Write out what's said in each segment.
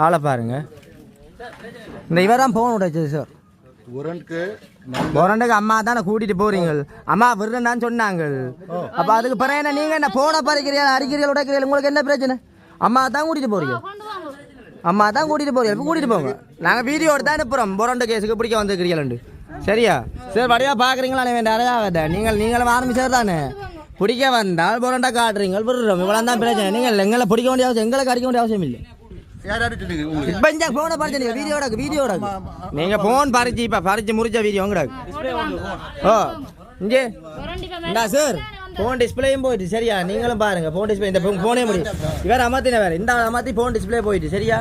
ஆளை பாருங்க. இந்த இவரான் ஃபோன் உடைச்சது சார். பொரண்டுக்கு அம்மா தானே கூட்டிட்டு போறீங்க. அம்மா விடுறேன்னு சொன்னாங்க. அப்ப அதுக்கு பிறகு என்ன நீங்க என்ன போன பறிக்கிறீங்க, அடிக்கிறீங்க, உடைக்கிறீங்க, உங்களுக்கு என்ன பிரச்சனை? அம்மா தான் கூட்டிட்டு போறீங்க. அம்மா தான் கூட்டிட்டு போறீங்க. கூட்டிட்டு போங்க. நாங்க வீடியோ எடுத்து தான் அனுப்புறோம். பொரண்டு கேஸுக்கு பிடிக்க வந்துருக்கிறீங்களு. சரியா? சரி வடிவா பாக்குறீங்களா? நிறையா நீங்களும் ஆரம்பிச்சார் தானே. பிடிக்க வந்தால் பொரண்டா காட்டுறீங்க, விடுறோம். இவ்வளவு தான் பிரச்சனை. நீங்கள் எங்களை பிடிக்க வேண்டிய அவசியம், எங்களுக்கு அடிக்க வேண்டிய அவசியம் இல்லை. நீங்க போன் பறிச்சு முறிச்ச வீடியோ சார். போன் டிஸ்பிளேயும் போயிட்டு. சரியா? நீங்களும் பாருங்க. போன் டிஸ்பிளே இந்த போனே முடியும். இவர் அமர்த்தின வேற இந்த அமர்த்தி போன் டிஸ்பிளே போயிட்டு. சரியா?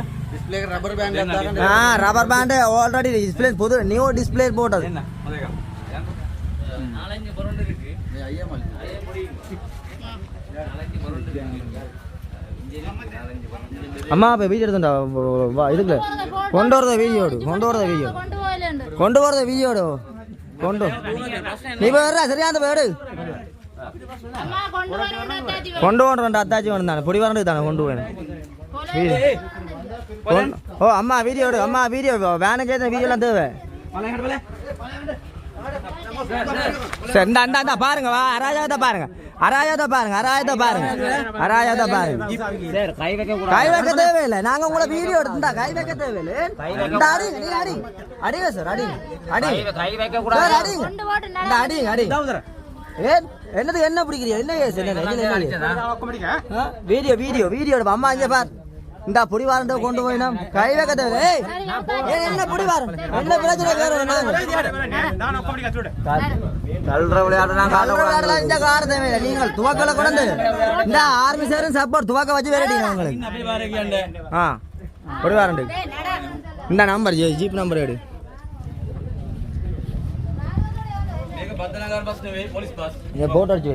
ரப்பர் பேண்ட் ஆல்ரெடி டிஸ்பிளே புது நியூ டிஸ்பிளே போட்டது. அம்மா இப்போ வீடியோ எடுத்துட்டா இதுக்கு கொண்டு வரத வீடியோடு கொண்டு நீ போய் சரியா? அந்த பேடு கொண்டு வரேன். அத்தாச்சி வேணும் தானே, பொடி வரண்டு தானே கொண்டு போவேன். ஓ அம்மா வீடியோ எடு. அம்மா வீடியோ வேனுக்கு ஏற்ற வீடியோலாம் தேவை. சரி இந்த பாருங்க. வா அராஜகத்தை பாருங்க. கை வைக்க தேவையில்லை. நாங்க உங்களை வீடியோ எடுத்துட்டா கை வைக்க தேவையில்லை. அடிங்க சார். என்னது என்ன பிடிக்கிறீங்க? என்ன வீடியோ அம்மா இங்க பார். இந்த புடி வாரண்ட கொண்டு போயினா கை வைக்க தேவை. என்ன புடி வாரம் என்ன பிரச்சனை? நீங்கள் துவக்கல கொண்டு இந்த ஆர்மி சாரும் சப்போர்ட் துவக்க வச்சு வேறீங்க உங்களுக்கு. புடி வாரண்டு இந்த நம்பர் ஜீப் நம்பர் எடு. போட்டோ அடிச்சு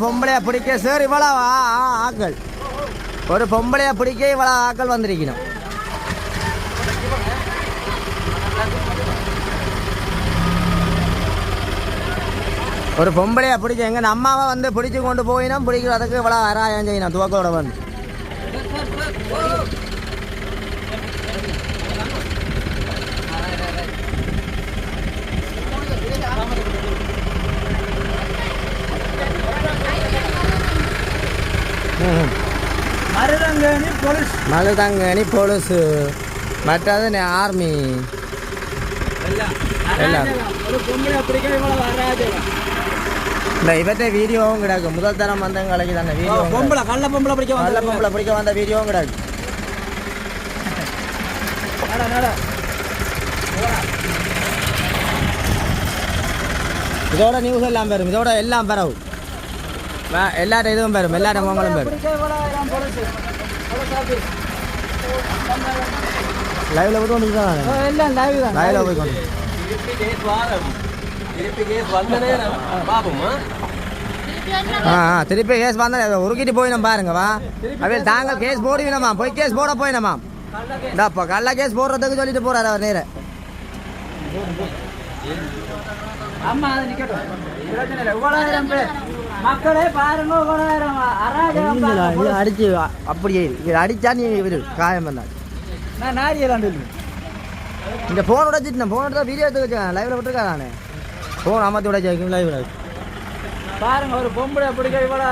பொம்பளையா பிடிக்க சார். இவ்வளவு ஆக்கள் ஒரு பொம்பளையா பிடிக்க இவ்வளவு ஆக்கள் வந்திருக்கணும். ஒரு பொம்பளையா பிடிச்ச எங்க அம்மாவை வந்து பிடிச்சு கொண்டு போயினோம். பிடிக்கிறதுக்கு இவ்வளோ ஆராயம் செய்யணும். துவக்கோட வந்து மருதங்கனி போலீஸ் மற்றது ஆர்மி எல்லாம் இந்த இவற்றை வீடியோவும் கிடக்கு. முதல் தரம் வந்தவங்களுக்கு தானே வீடியோ. கள்ள பொம்பளை பிடிக்க வந்த வீடியோவும் கிடக்கு. இதோட நியூஸ் எல்லாம் பெறும். இதோட எல்லாம் பெறவும் எல்லாரும் இதுவும் பெறும். எல்லாரும் பொங்கலும் பெறும். லைவ்ல போய் கொண்டு லைவ்ல போய் கொண்டு திருப்பி கேஸ் வந்தா உருக்கிட்டு போயிடும் பாருங்க. வா அவையில் தாங்கள் கேஸ் போடுவீனமா? போய் கேஸ் போட போயினமா? இந்தாப்பா கள்ள கேஸ் போடுறதுக்கு சொல்லிட்டு போறாரு அவர் நேர. அடிச்சு அப்படியே அடிச்சா நீ இவரு காயம் வந்தாரு. இந்த போன் உடைச்சிட்டு போன் எடுத்தா வீடியோ எடுத்து வச்சேன். லைவ்ல விட்டுருக்கா நானு போன் அமர்த்தி உடைச்சு லைவ்ல பாருங்க. ஒரு பொம்பளை பிடிக்க இவ்வளோ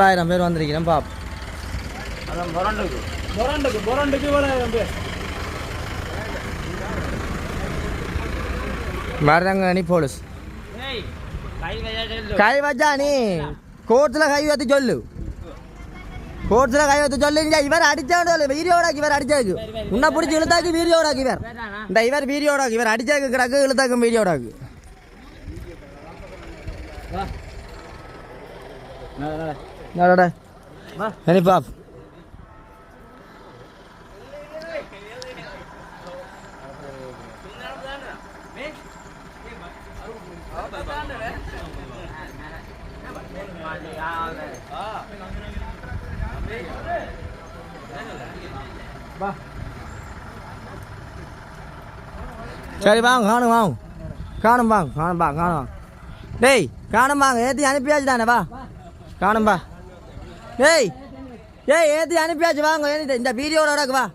ஆயிரம் பேர் வந்திருக்கிறேன் பாப். மருதங்கனி போலீஸ் கை வச்சா நீ கோர்ட்ல கை வைத்து சொல்லு. கோர்ட்ல கை வைத்து சொல்லு. இவர் அடிச்சாடு வீடியோடாக்கி இவர் அடிச்சாக்கு உன்னை பிடிச்சி இழுத்தாக்கி வீடியோடாக்கி இவர் இந்த இவர் வீடியோடாக்கி இவர் அடிச்சாக்கு கிடக்கு இழுத்தாக்கும் வீடியோடாக்கு. Any pop? சரி வாங்க காணும் வாங்க காணும் வாங்க காணும் டேய் காணும் வாங்க ஏற்றி அனுப்பியாச்சு தானே வா காணும்பா டேய் ஏற்றி அனுப்பியாச்சு வாங்க இந்த வீடியோட வா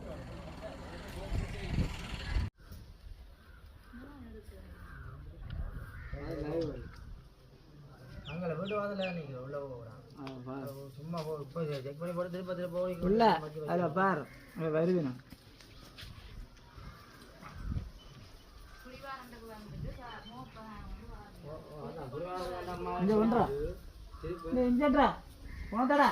அங்கே வீட்டு வாதில் நீங்கள் உள்ள போகிறான் சும்மா இப்போ செக் பண்ணி போட்டு திருப்பத்தில் போய் இல்லை அதில் பார் வருதுண்ணா இங்கே பண்ணுறா இங்கேன்றா உனத்தடா